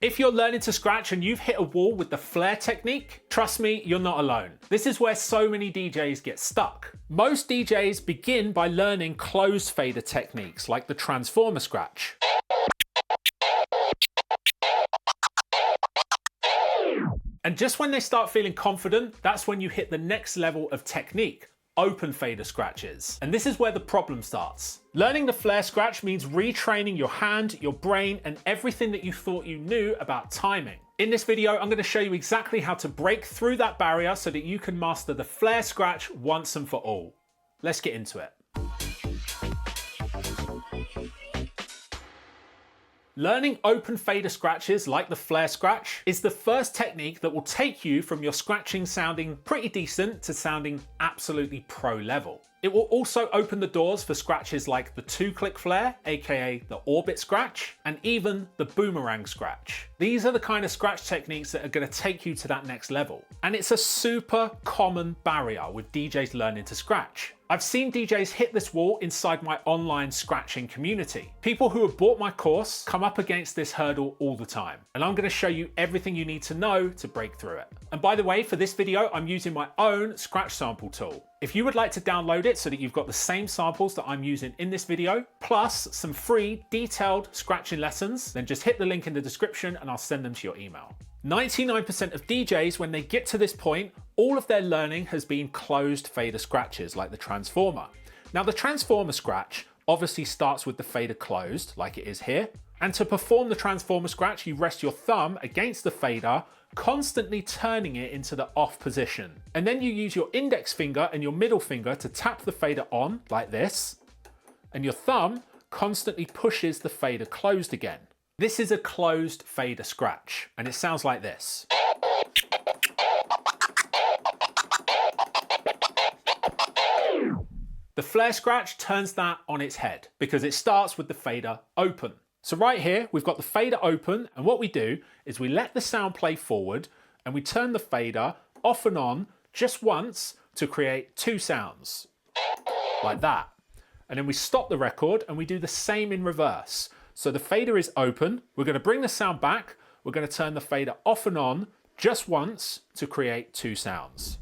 If you're learning to scratch and you've hit a wall with the flare technique, trust me, you're not alone. This is where so many DJs get stuck. Most DJs begin by learning closed fader techniques like the transformer scratch. And just when they start feeling confident, that's when you hit the next level of technique, open fader scratches. And this is where the problem starts. Learning the flare scratch means retraining your hand, your brain, and everything that you thought you knew about timing. In this video, I'm going to show you exactly how to break through that barrier so that you can master the flare scratch once and for all. Let's get into it. Learning open fader scratches like the flare scratch is the first technique that will take you from your scratching sounding pretty decent to sounding absolutely pro level. It will also open the doors for scratches like the 2-click flare, aka the orbit scratch, and even the boomerang scratch. These are the kind of scratch techniques that are going to take you to that next level. And it's a super common barrier with DJs learning to scratch. I've seen DJs hit this wall inside my online scratching community. People who have bought my course come up against this hurdle all the time, and I'm going to show you everything you need to know to break through it. And by the way, for this video, I'm using my own scratch sample tool. If you would like to download it so that you've got the same samples that I'm using in this video, plus some free detailed scratching lessons, then just hit the link in the description and I'll send them to your email. 99% of DJs, when they get to this point, all of their learning has been closed fader scratches like the transformer. Now the transformer scratch obviously starts with the fader closed like it is here. And to perform the transformer scratch, you rest your thumb against the fader, constantly turning it into the off position. And then you use your index finger and your middle finger to tap the fader on like this. And your thumb constantly pushes the fader closed again. This is a closed fader scratch, and it sounds like this. The flare scratch turns that on its head because it starts with the fader open. So right here, we've got the fader open, and what we do is we let the sound play forward and we turn the fader off and on just once to create two sounds, like that. And then we stop the record and we do the same in reverse. So the fader is open, we're going to bring the sound back, we're going to turn the fader off and on just once to create two sounds.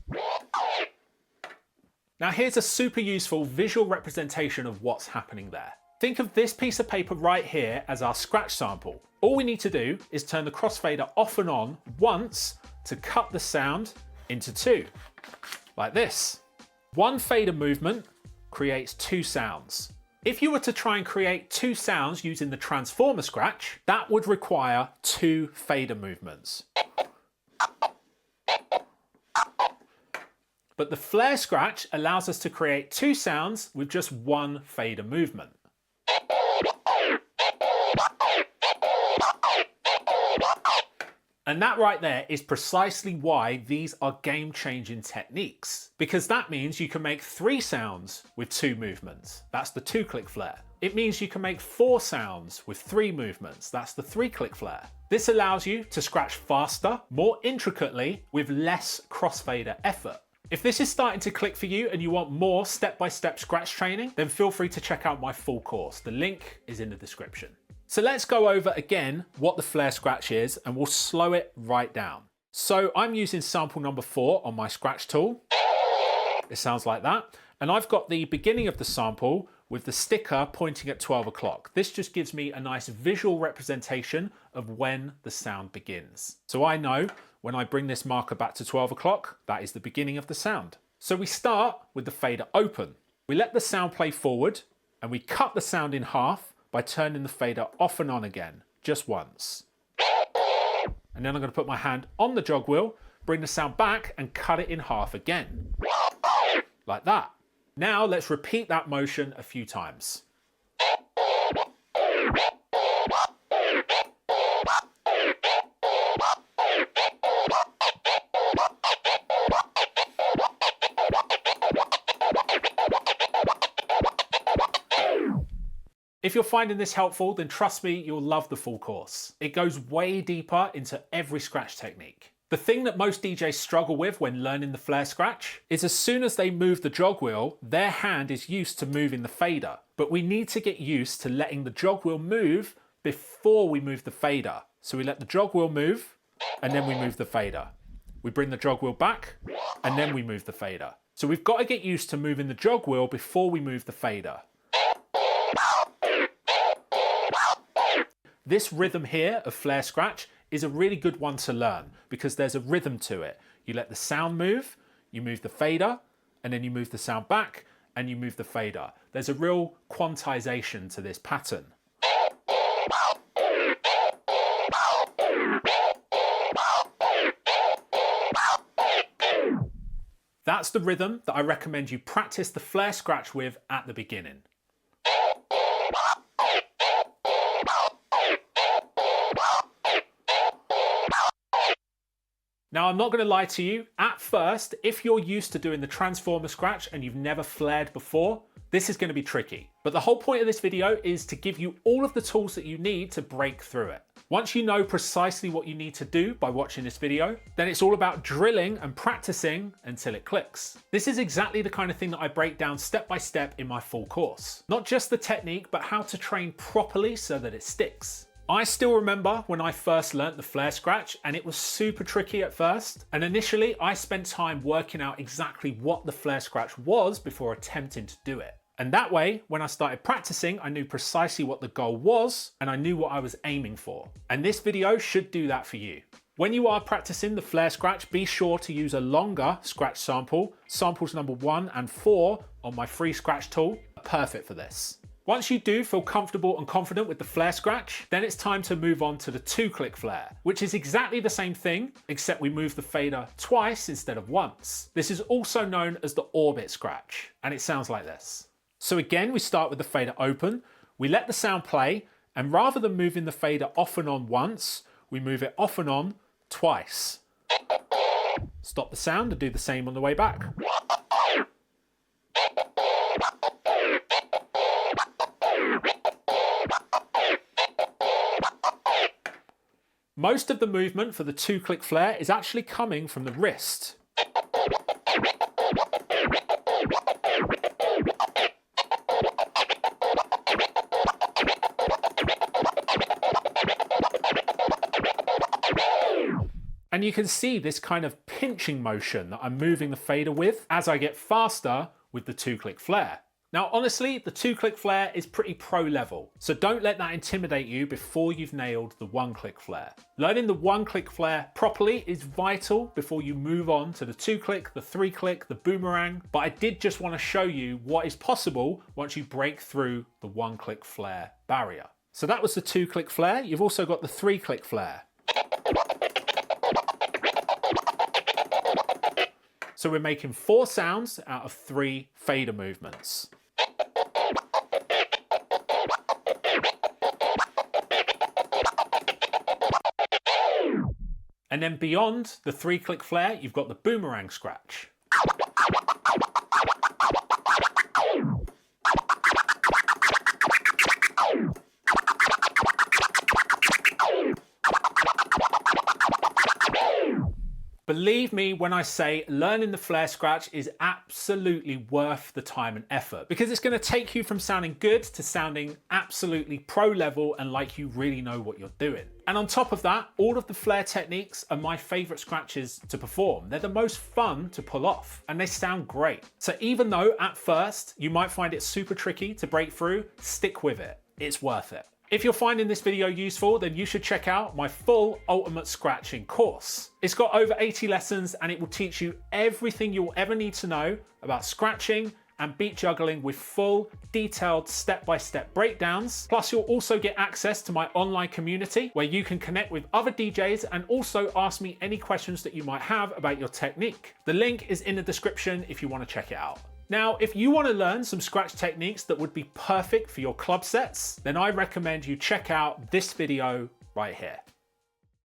Now here's a super useful visual representation of what's happening there. Think of this piece of paper right here as our scratch sample. All we need to do is turn the crossfader off and on once to cut the sound into two, like this. One fader movement creates two sounds. If you were to try and create two sounds using the transformer scratch, that would require two fader movements. But the flare scratch allows us to create two sounds with just one fader movement. And that right there is precisely why these are game-changing techniques. Because that means you can make three sounds with two movements. That's the 2-click flare. It means you can make four sounds with three movements. That's the 3-click flare. This allows you to scratch faster, more intricately, with less crossfader effort. If this is starting to click for you and you want more step-by-step scratch training, then feel free to check out my full course. The link is in the description. So let's go over again what the flare scratch is, and we'll slow it right down. So I'm using sample number 4 on my scratch tool. It sounds like that. And I've got the beginning of the sample with the sticker pointing at 12 o'clock. This just gives me a nice visual representation of when the sound begins. So I know when I bring this marker back to 12 o'clock, that is the beginning of the sound. So we start with the fader open. We let the sound play forward and we cut the sound in half by turning the fader off and on again, just once. And then I'm going to put my hand on the jog wheel, bring the sound back and cut it in half again. Like that. Now let's repeat that motion a few times. If you're finding this helpful, then trust me, you'll love the full course. It goes way deeper into every scratch technique. The thing that most DJs struggle with when learning the flare scratch is as soon as they move the jog wheel, their hand is used to moving the fader. But we need to get used to letting the jog wheel move before we move the fader. So we let the jog wheel move, and then we move the fader. We bring the jog wheel back, and then we move the fader. So we've got to get used to moving the jog wheel before we move the fader. This rhythm here of flare scratch is a really good one to learn because there's a rhythm to it. You let the sound move, you move the fader, and then you move the sound back, and you move the fader. There's a real quantization to this pattern. That's the rhythm that I recommend you practice the flare scratch with at the beginning. Now, I'm not going to lie to you, at first, if you're used to doing the transformer scratch and you've never flared before, this is going to be tricky. But the whole point of this video is to give you all of the tools that you need to break through it. Once you know precisely what you need to do by watching this video, then it's all about drilling and practicing until it clicks. This is exactly the kind of thing that I break down step by step in my full course. Not just the technique, but how to train properly so that it sticks. I still remember when I first learnt the flare scratch, and it was super tricky at first. And initially I spent time working out exactly what the flare scratch was before attempting to do it. And that way, when I started practicing, I knew precisely what the goal was and I knew what I was aiming for. And this video should do that for you. When you are practicing the flare scratch, be sure to use a longer scratch sample. Samples number 1 and 4 on my free scratch tool are perfect for this. Once you do feel comfortable and confident with the flare scratch, then it's time to move on to the 2-click flare, which is exactly the same thing, except we move the fader twice instead of once. This is also known as the orbit scratch, and it sounds like this. So again, we start with the fader open, we let the sound play, and rather than moving the fader off and on once, we move it off and on twice. Stop the sound and do the same on the way back. Most of the movement for the 2-click flare is actually coming from the wrist. And you can see this kind of pinching motion that I'm moving the fader with as I get faster with the 2-click flare. Now, honestly, the 2-click flare is pretty pro level, so don't let that intimidate you before you've nailed the 1-click flare. Learning the 1-click flare properly is vital before you move on to the 2-click, the 3-click, the boomerang, but I did just want to show you what is possible once you break through the 1-click flare barrier. So that was the 2-click flare. You've also got the 3-click flare. So we're making 4 sounds out of 3 fader movements. And then beyond the 3-click flare, you've got the boomerang scratch. Believe me when I say learning the flare scratch is absolutely worth the time and effort, because it's going to take you from sounding good to sounding absolutely pro level and like you really know what you're doing. And on top of that, all of the flare techniques are my favorite scratches to perform. They're the most fun to pull off and they sound great. So even though at first you might find it super tricky to break through, stick with it. It's worth it. If you're finding this video useful, then you should check out my full Ultimate Scratching course. It's got over 80 lessons and it will teach you everything you'll ever need to know about scratching and beat juggling with full, detailed, step-by-step breakdowns. Plus, you'll also get access to my online community where you can connect with other DJs and also ask me any questions that you might have about your technique. The link is in the description if you want to check it out. Now, if you want to learn some scratch techniques that would be perfect for your club sets, then I recommend you check out this video right here.